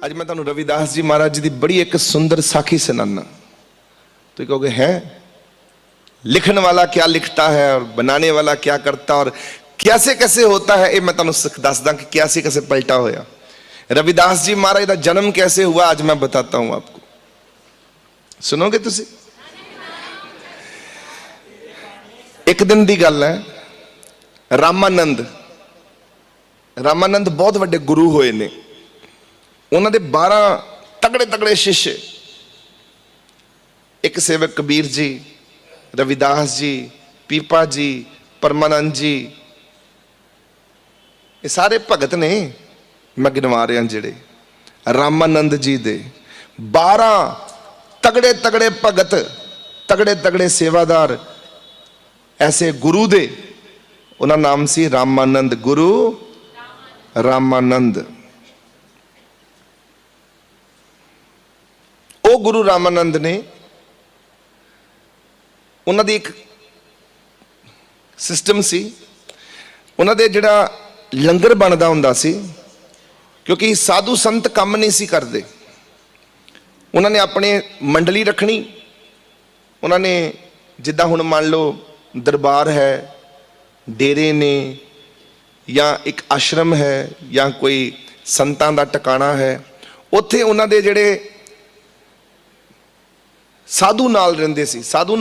अज मैं तुहानू रविदास जी महाराज जी की बड़ी एक सुंदर साखी सुनाना। तो कहोगे है लिखने वाला क्या लिखता है और बनाने वाला क्या करता और कैसे कैसे होता है, ये मैं तुहानू दसदा कि कैसे कैसे पलटा होया। रविदास जी महाराज का जन्म कैसे हुआ आज मैं बताता हूं आपको, सुनोगे तुसी? एक दिन की गल है, रामानंद बहुत वड्डे गुरु होए ने। उन्होंने 12 तगड़े तगड़े शिष्य, एक सेवक कबीर जी, रविदास जी, पीपा जी, परमानंद जी, ये सारे भगत ने। मैं गिनवा रहा जेड़े रामानंद जी दे 12 तगड़े तगड़े भगत, तगड़े तगड़े सेवादार, ऐसे गुरु दे उन्होंने नाम सी रामानंद। गुरु रामानंद। ओ गुरु रामानंद ने उन्होंने एक सिस्टम सी, उन्होंने जिहड़ा लंगर बनता हुंदा सी, क्योंकि साधु संत काम नहीं सी करते। उन्होंने अपने मंडली रखनी, उन्होंने जिद्दां हुण मान लो दरबार है, डेरे ने, या एक आश्रम है, या कोई संतां दा टिकाणा है, उत्थे उन्होंने जिहड़े साधु नाल रहिंदे सी, साधु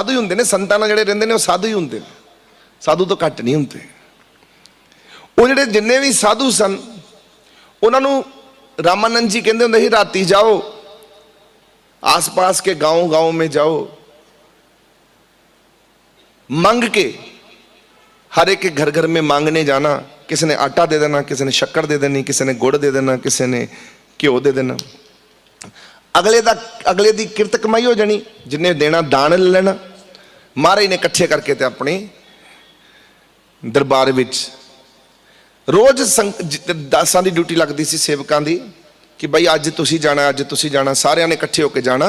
ही हुंदे ने, संतां नाल जिहड़े रहिंदे ने साधु ही हुंदे ने, साधु तो घट नहीं हुंदे। वो जिहड़े जिन्ने भी साधु सन उन्होंने रामानंद जी कहंदे हुंदे सी, राती जाओ आस पास के गांव गांव में जाओ, मांग के, हर एक के घर घर में मांगने जाना। किसी ने आटा दे देना, किसी ने शक्कर दे देनी, किसी ने गुड़ दे देना, किसी ने घ्यो दे देना। अगले दी किरत कमाई हो जानी, जिन्हें देना दान ले लेना। महाराज ने इकट्ठे करके ते अपने दरबार विच रोज दासां दी ड्यूटी लगती सी, सेवकां दी, कि भाई अज तुसी जाना, अज तुसी जाना। सारियां ने इकट्ठे होकर जाना,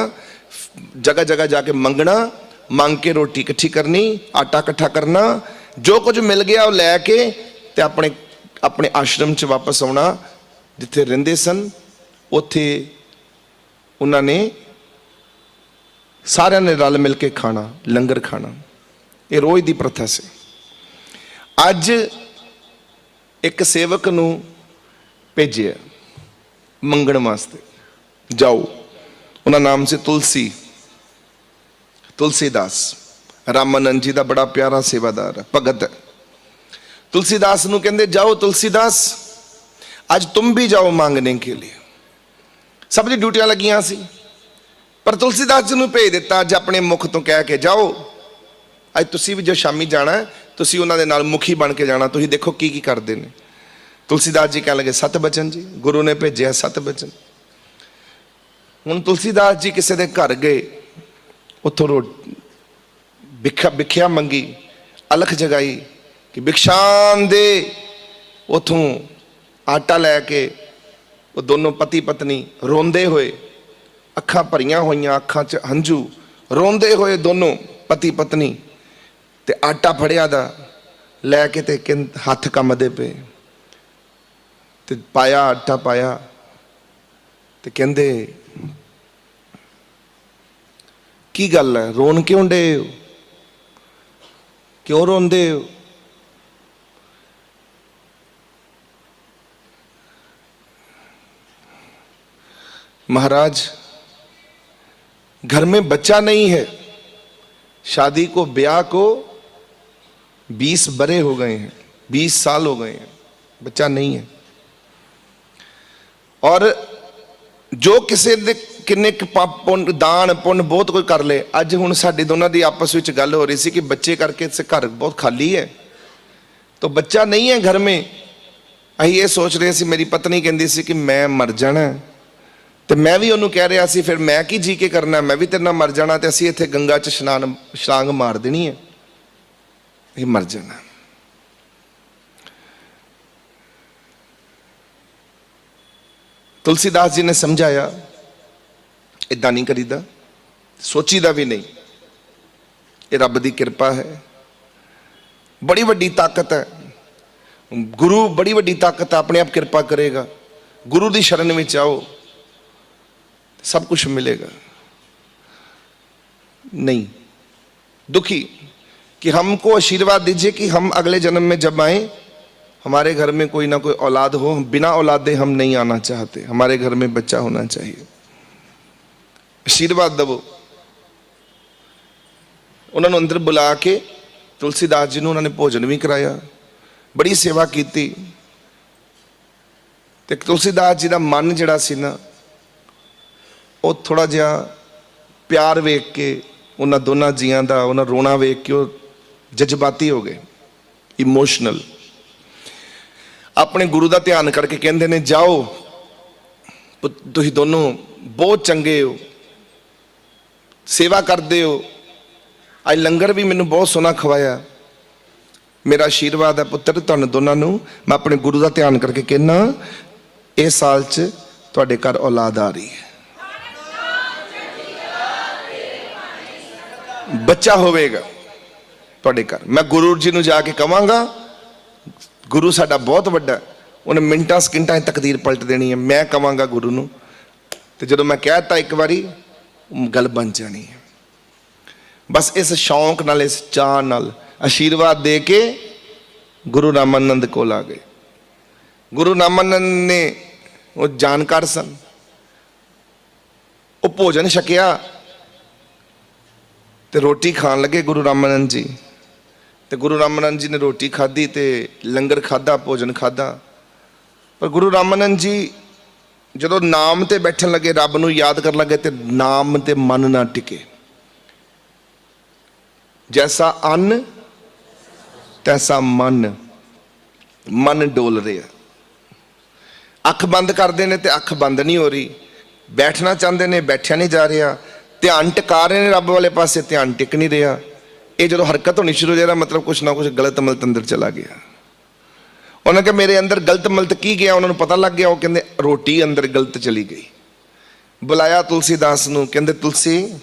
जगह जगह जाके मंगना, मांग के रोटी इकट्ठी करनी, आटा इकट्ठा करना, जो कुछ मिल गया वो लैके ते अपने अपने आश्रम च वापस आना। जिथे रहिंदे सन उत्थे उन्होंने सारियां ने रल मिल के खाना, लंगर खाना। ये रोज की प्रथा से। अज एक सेवक नू भेजिया मंगण वास्ते, जाओ। उन्होंने नाम से तुलसीदास। रामानंद जी का बड़ा प्यारा सेवादार है, भगत है। तुलसीदास नू कहंदे, जाओ तुलसीदास आज तुम भी जाओ मांगने के लिए। सब दी ड्यूटियां लगियां सी, पर तुलसीदास जी नू भेज दिता अज अपने मुख तो कह के, जाओ अज तुसी भी जो शामी जाना है, तुसी उन्हां दे नाल मुखी बन के जाना। तुसी देखो की करते हैं। तुलसीदास जी कह लगे, 7 बचन जी, गुरु ने भेजे 7 बचन। हुण तुलसीदास जी किसी के घर गए, उतों भिख्या मंगी, अलख जगाई कि भिक्षान दे। उतों आटा लैके वो दोनों पति पत्नी रोंदे हुए, अखां भरियां होइयां, अखां च हंझू, रोंदे हुए दोनों पति पत्नी, ते आटा फड़िया दा लैके ते हथ कमदे पे, ते पाया आटा पाया, ते कहंदे की गल है, रोन क्यों डे हो, क्यों रोंदे हो? महाराज घर में बच्चा नहीं है, शादी को ब्याह को 20 बरे हो गए हैं, 20 साल हो गए हैं, बच्चा नहीं है। और जो किसी किन्ने पुण्य दान पुण्य बहुत कोई कर ले। अज हुण साडी दोनों की आपस में गल हो रही सी कि बच्चे करके घर बहुत खाली है, तो बच्चा नहीं है घर में। असीं ये सोच रहे सी, मेरी पत्नी कहती सी कि मैं मर जाना, तो मैं भी उन्होंने कह रहा सी फिर मैं की जी के करना, मैं भी तेरे नाल मर जाना, तो असीं इत्थे गंगा च छलांग मार देनी है, ये मर जाना। तुलसीदास जी ने समझाया, इदा नहीं करीदा, सोचीदा भी नहीं, ये रब की कृपा है, बड़ी वड्डी ताकत है। गुरु बड़ी वड्डी ताकत अपने आप कृपा करेगा। गुरु की शरण में आओ, सब कुछ मिलेगा। नहीं, दुखी कि हमको आशीर्वाद दीजिए कि हम अगले जन्म में जब आए हमारे घर में कोई ना कोई औलाद हो, बिना औलादे हम नहीं आना चाहते, हमारे घर में बच्चा होना चाहिए, आशीर्वाद दवो। उन्होंने अंदर बुला के तुलसीदास जी ने उन्होंने भोजन भी कराया, बड़ी सेवा की। ते तुलसीदास जी का मन जिहड़ा सी ना वो थोड़ा जिहा प्यार वेख के उन्होंने दोनों जियां का उन्होंने रोना वेख के जज्बाती हो गए, इमोशनल। अपने गुरु का ध्यान करके कहते ने जाओ तुसीं दोनों बहुत चंगे हो, सेवा करते हो, अज लंगर भी मैनू बहुत सोहना खवाया, मेरा आशीर्वाद है पुत्र तुहानूं दोनों नूं। मैं अपने गुरु का ध्यान करके कहना इस साल च तुहाडे घर औलाद आ रही है, बच्चा होवेगा तुहाडे घर। मैं गुरु जी नूं जाके कहांगा, गुरु साडा बहुत वड्डा, उन्हें मिनटां सकिंटां तकदीर पलट देनी है। मैं कहांगा गुरु नूं, ते जदों मैं कहता एक बारी गल बन जानी है। बस इस शौक नाल, इस चाह नाल आशीर्वाद दे के गुरु रामानंद कोल आ गए। गुरु रामानंद ने वो जानकार सन, वो भोजन छकिया ते रोटी खान लगे गुरु रामानंद जी। ते गुरु रामानंद जी ने रोटी खाधी ते लंगर खाधा, भोजन खाधा। पर गुरु रामानंद जी जदों नाम ते बैठन लगे, रब नूं याद कर लगे, ते नाम ते मन ना टिके। जैसा अन्न तैसा मन, मन डोल रहा। अख बंद करते हैं तो अख बंद नहीं हो रही, बैठना चाहते हैं बैठा नहीं जा रहा, ध्यान टिका रहे हैं रब वाले पासे, ध्यान टिक नहीं रहा। ये जो हरकत होनी शुरू हो जाए मतलब कुछ ना कुछ गलत मलत अंदर चला गया। उन्होंने कहा मेरे अंदर गलत मलत की गया, उन्होंने पता लग गया। वो कहते रोटी अंदर गलत चली गई। बुलाया तुलसीदास नूं, कहते तुलसी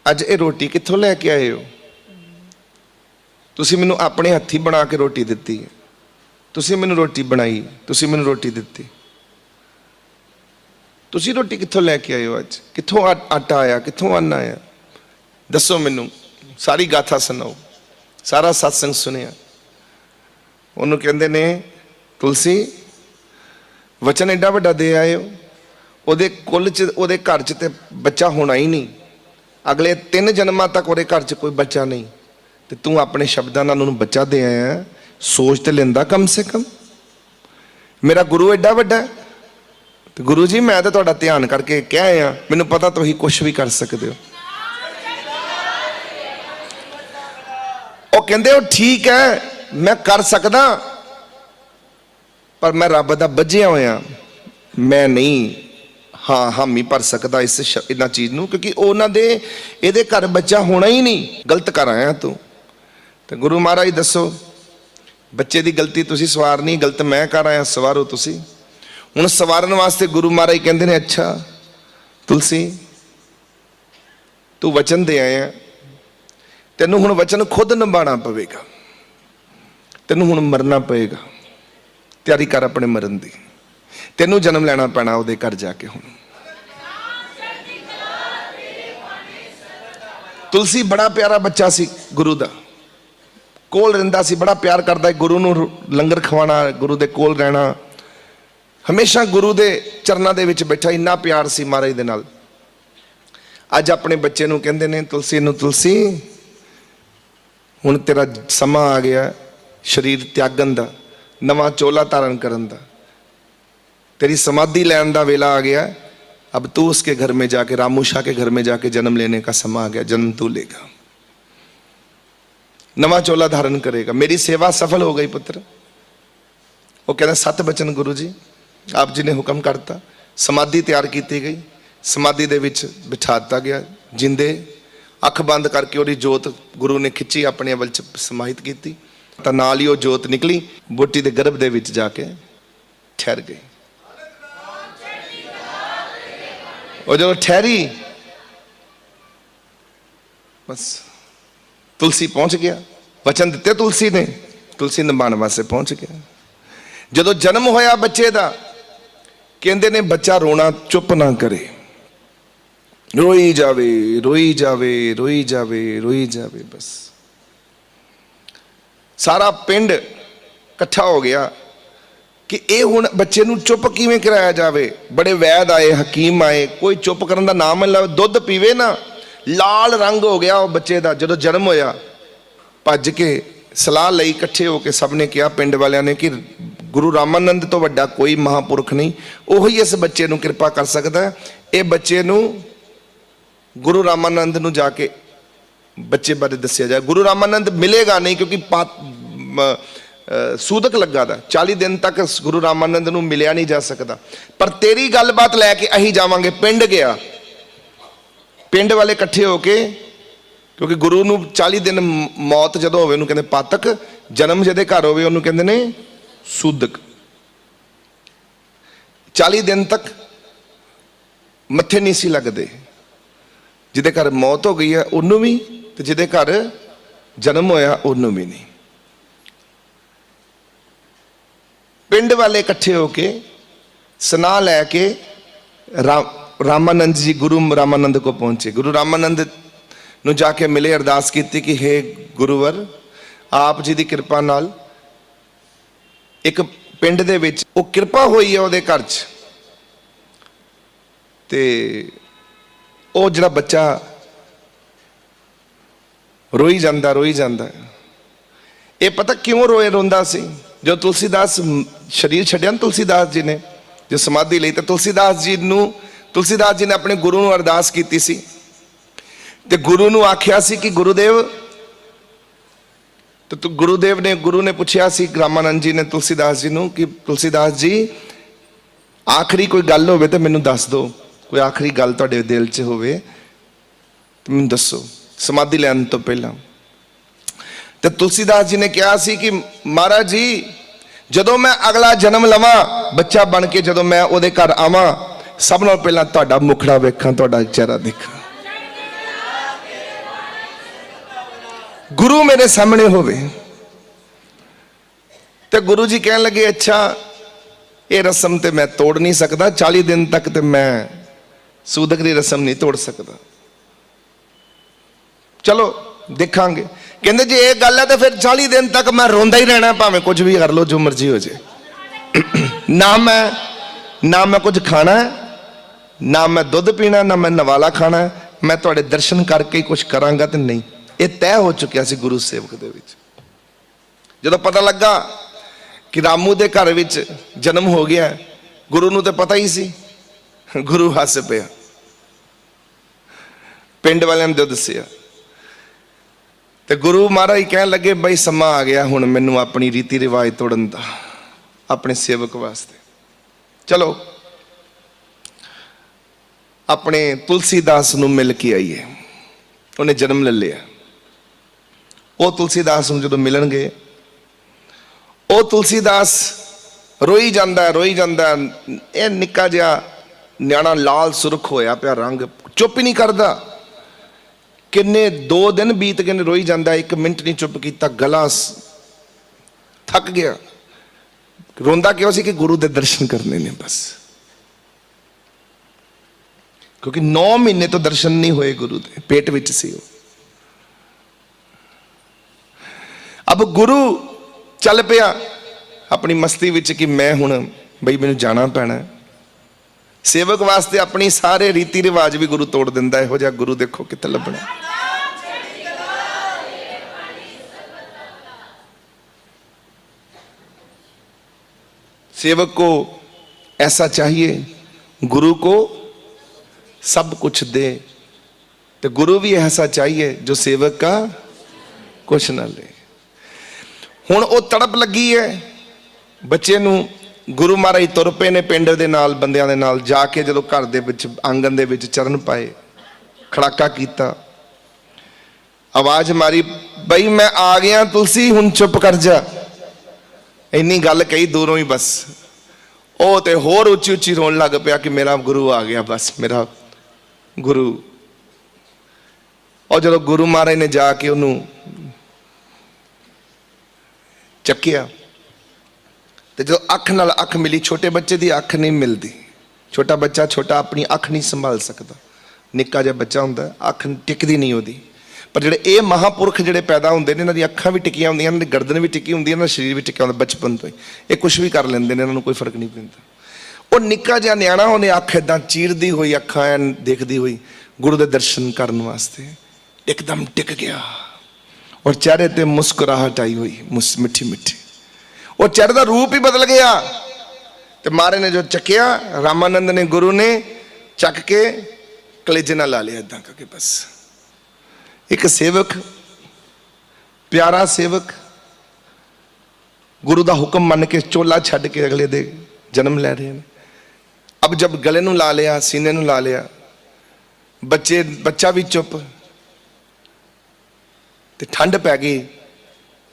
अज ये रोटी कित्थों लैके आए हो? तुसीं मैनूं अपने हत्थी बना के रोटी दित्ती है, तुसीं मैनूं रोटी बनाई, तुसीं मैनूं रोटी दित्ती, तुसीं रोटी कित्थों लैके आए हो? अज कित्थों आटा आया, कित्थों अन्न आया? दसो मैनूं, सारी गाथा सुनाओ। सारा सत्संग सुनिया। उन्होंने कहते ने तुलसी वचन एडा वड्डा दे आए हो, उहदे कुल च उहदे घर च ते बच्चा होना ही नहीं, अगले 3 जन्मां तक उहदे घर च कोई बच्चा नहीं, ते तू अपने शब्दां नाल उहनूं बच्चा दे आया। सोच ते लेंदा कम से कम, मेरा गुरु एडा वड्डा है। ते गुरु जी मैं तो तुहाडा ध्यान करके कह आया, मैनूं पता तुसीं कुछ भी कर सकते हो। वो कहंदे हो ठीक है मैं कर सकदा, पर मैं रब दा बज्झिया होया, मैं नहीं हाँ हामी भर सकता इस इन्ह चीज़ नूं, क्योंकि उन्हां दे इहदे घर बच्चा होना ही नहीं, गलत कर आया तू। तो गुरु महाराज दसो बच्चे की गलती तुसीं सवारनी, गलत मैं कर आया, सवारो तुसीं। हुण सवारन वास्ते गुरु महाराज कहंदे ने अच्छा तुलसी तू वचन दे आया, तैनूं हुण वचन खुद निभाना पवेगा, तैनूं हुण मरना पएगा, तैयारी कर अपने मरन दी, तैनूं जन्म लैना पैना उहदे घर जाके। हुण तुलसी बड़ा प्यारा बच्चा सी, गुरु दा कोल रहिंदा सी, बड़ा प्यार करदा, गुरु नूं लंगर खवाना, गुरु दे कोल रहना, हमेशा गुरु दे चरनां दे विच बैठा, इन्ना प्यार सी महाराज दे नाल। अज अपने बच्चे नूं कहंदे ने तुलसी नूं, तुलसी हुण तेरा समा आ गया शरीर त्यागन दा, नवां चोला धारण करन दा, तेरी समाधि लैन दा वेला आ गया, अब तू उसके घर में जाके, रामू शाह के घर में जाके जन्म लेने का समा आ गया, जन्म तू लेगा, नवा चोला धारण करेगा, मेरी सेवा सफल हो गई पुत्र। वो कहना 7 बचन गुरु जी आप जी ने हुक्म करता, समाधि तैयार की गई, समाधि दे विच बिठा दिता गया, जिंदे अख बंद करके उहदी जोत गुरु ने खिंची अपने अवल च समाहित की, तो नाल ही वो जोत निकली बोटी के गर्भ दे विच जाके ठहर गई। और जो ठहरी बस तुलसी पहुंच गया, वचन दिते तुलसी ने, तुलसी निभाने वास्ते पहुंच गया। जो जन्म होया बच्चे का कहते ने बच्चा रोना चुप ना करे, रोई जावे रोई जावे रोई जावे रोई जावे। बस सारा पिंड इकट्ठा हो गया कि ये हुण बच्चे नूं चुप किवें कराया जावे। बड़े वैद आए, हकीम आए, कोई चुप करन दा नाम नहीं लवे। दुध पीवे ना लाल रंग हो गया वो बच्चे का। जो जन्म होया भज के सलाह लई, इकट्ठे होकर सब ने कहा पिंड वालियां ने कि गुरु रामानंद तो वड्डा कोई महापुरख नहीं, उही इस बच्चे नूं कृपा कर सकता है। ये बच्चे नूं गुरु रामानंद नूं जाके बच्चे बारे दस्या जाए। गुरु रामानंद मिलेगा नहीं क्योंकि सूदक लगा था। 40 दिन तक गुरु रामानंद नूं मिलिया नहीं जा सकता। पर तेरी गलबात लैके अहीं जावांगे। पिंड गया, पिंड वाले इकट्ठे होके, क्योंकि गुरु नूं 40 दिन मौत जदों होवे उन्होंने कहते पातक, जन्म जिहदे घर होवे उन्होंने कहते ने सूदक। 40 दिन तक मत्थे नहीं सी लगते। जिहदे घर मौत हो गई है उन्होंने भी, तो जिहदे घर जन्म होया उन्होंने भी नहीं। पिंड वाले इकट्ठे होके सलाह लैके रामानंद जी गुरु रामानंद को पहुंचे। गुरु रामानंद नूं जाके मिले, अरदास की कि हे गुरुवर आप जी की कृपा नाल एक पिंड दे विच वो कृपा हुई है उहदे घर च, ते वो जिहड़ा बच्चा रोई जांदा रोई जांदा। ये पता क्यों रोंदा सी? जो तुलसीदास शरीर छड्डिया ना तुलसीदास जी ने, जो समाधि लई, तो तुलसीदास जी ने अपने गुरु नूं अरदास कीती सी ते गुरु नूं आख्या सी कि गुरुदेव, तो गुरु ने पूछा सी रामानंद जी ने तुलसीदास जी नूं कि तुलसीदास जी आखिरी कोई गल होवे तो मैनूं दस दो, कोई आखिरी गल तुहाडे दिल च होवे तो मैनूं दसो समाधि लैण तो पहला। तो तुलसीदास जी ने कहा सी कि महाराज जी जदों मैं अगला जन्म लवां बच्चा बन के, जदों मैं उहदे घर आवां सब नाल पहला तुहाडा मुखड़ा वेखां, तुहाडा चेहरा देखां, गुरु मेरे सामने होवे। तो गुरु जी कहन लगे अच्छा ये रस्म तो मैं तोड़ नहीं सकता, 40 दिन तक तो मैं सूदक की रस्म नहीं तोड़ सकता, चलो देखांगे। कहते जी एक गल है तो फिर 40 दिन तक मैं रोंदा ही रहना, भावें कुछ भी कर लो, जो मर्जी हो जाए। ना मैं कुछ खाना है, ना मैं दुध पीना, ना मैं नवाला खाना है, मैं तुहाडे दर्शन करके ही कुछ करांगा। तो नहीं, ये तय हो चुकिया सी गुरु सेवक दे विच। जदों पता लगा कि रामू दे घर विच जन्म हो गया, गुरु नूं तो पता ही सी, गुरु हस पिया, पिंड वालियां नूं दस्सिया। तो गुरु महाराज कह लगे बई समा आ गया हुण मैनू अपनी रीति रिवाज तोड़न दा, अपने सेवक वास्ते। चलो अपने तुलसीदास नूं मिल के आइए। उन्हें जन्म ले लिया। वो तुलसीदास नूं जदों मिलन गए, वो तुलसीदास रोई जांदा ये निक्का जिहा न्याणा लाल सुरख होया पिया रंग, चुप ही नहीं करदा। किन्ने 2 दिन बीत गए रोई जांदा, 1 मिनट नहीं चुप किया, गला थक गया। रोंदा क्यों सी कि गुरु दे दर्शन करने ने बस, क्योंकि 9 महीने तो दर्शन नहीं होए गुरु दे, पेट विच सी। अब गुरु चल पिया अपनी मस्ती विच कि मैं हुण बई मैनूं जाना पैना। सेवक वास्ते अपनी सारे रीति रिवाज भी गुरु तोड़ दिंदा। इहो जिहा गुरु देखो कित्थे लभना। सेवक को ऐसा चाहिए, गुरु को सब कुछ दे, तो गुरु भी ऐसा चाहिए जो सेवक का कुछ ना ले। हुण वो तड़प लगी है बच्चे नूं। गुरु महाराज तुर पे ने पिंड दे नाल, बंदियां दे नाल जाके जदों घर दे विच आंगन दे विच चरण पाए, खड़ाका कीता, आवाज मारी बई मैं आ गया तुलसी हुण चुप कर जा। इन्नी गल कही दूरों ही बस। ओ ते होर उच्ची उच्ची रोन लग पिया कि मेरा गुरु आ गया, बस मेरा गुरु। और जदों गुरु महाराज ने जाके उन्होंने चक्किया, तो जो अख नाल अख मिली, छोटे बच्चे की अख नहीं मिलती, छोटा बच्चा छोटा अपनी अख नहीं संभाल सकता, निक्का जिहा बच्चा हुंदा अख टिकदी नहीं उहदी। पर जिहड़े ये महापुरख जिहड़े पैदा हुंदे ने, इन्हां दी अखां भी टिकियां हुंदियां, इन्हां दी गर्दन भी टिकी हुंदी है, इन्हां दा शरीर भी टिकिया हुंदा बचपन तो ही। ये कुछ भी कर लैंदे ने, इन्हां नूं कोई फर्क नहीं पैंदा। वो निक्का जिहा न्याणा उहने अख इदां चीरदी हुई, अखां ऐन देखदी हुई गुरु दे दर्शन करन वास्ते एकदम टिक गया और चेहरे ते मुस्कुराहट आई हुई, मिठी मिठी। वो चेहरे का रूप ही बदल गया। तो महाराज ने जो चकिया, रामानंद ने गुरु ने चक के कलेजे ना ला लिया इदा करके। बस एक सेवक, प्यारा सेवक गुरु का हुक्म मन के चोला छड्ड के अगले दे जन्म ले रहे हैं। अब जब गले नूं ला लिया, सीने नूं ला लिया, बच्चा भी चुप, तो ठंड पै गई।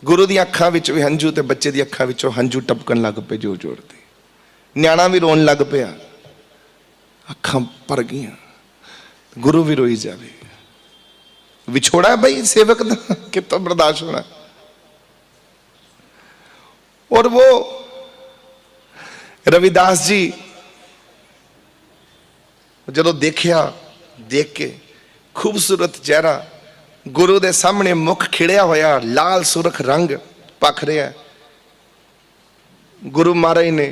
गुरु दी अखां विच भी हंझू, तो बच्चे दी अखां विचों हंझू टपकन लग पे जोर जोर दे। न्याणा भी रोन लग पिया, अखां भर गई। गुरु भी रोई जावे। विछोड़ा है भाई सेवक दा, कितों बर्दाश्त होना। और वो रविदास जी जदों देखिया, देख के खूबसूरत चेहरा, गुरु दे सामने मुख खिड़िया होया, लाल सुरख रंग पख रहा। गुरु महाराज ने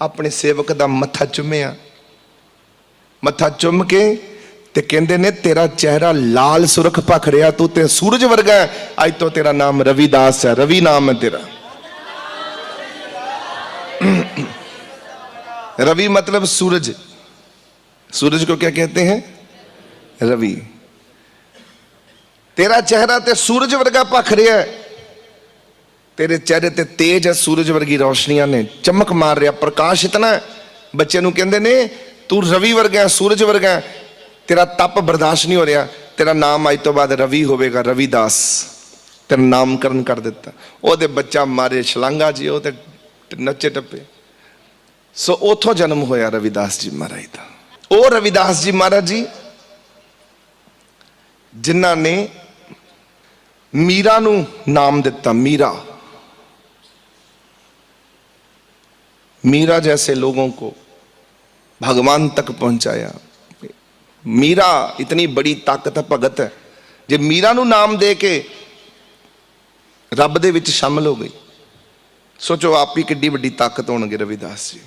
अपने सेवक दा मत्था चुमिया, मत्था चुम के ते कहंदे ने तेरा चेहरा लाल सुरख पख रहा, तू ते सूरज वर्गा है, अज तो तेरा नाम रविदास है, रवि नाम है तेरा। रवि मतलब सूरज, सूरज को क्या कहते हैं? रवि। तेरा चेहरा ते सूरज वर्गा पख रहा है, तेरे चेहरे ते तेज है, सूरज वर्गी रोशनियां ने, चमक मार रहा, प्रकाश इतना है। बच्चे नूं कहंदे ने तू रवि वर्गा है, सूरज वर्गा है, तेरा तप बर्दाश्त नहीं हो रहा, तेरा नाम अज तो बाद रवि होवेगा, रविदास। तेरा नामकरण कर दिता। ओहदे बच्चा मारे छलांगा जी, वो नचे टप्पे। सो उथों जन्म होया रविदास जी महाराज का। ਉਹ रविदास जी महाराज जी जिन्हों ने मीरा नू नाम दिता, मीरा। मीरा जैसे लोगों को भगवान तक पहुंचाया। मीरा इतनी बड़ी ताकत है, भगत है, जे मीरा नू नाम दे के रब दे विच शामिल हो गई। सोचो आप ही किड्डी बड़ी ताकत होणगे रविदास जी।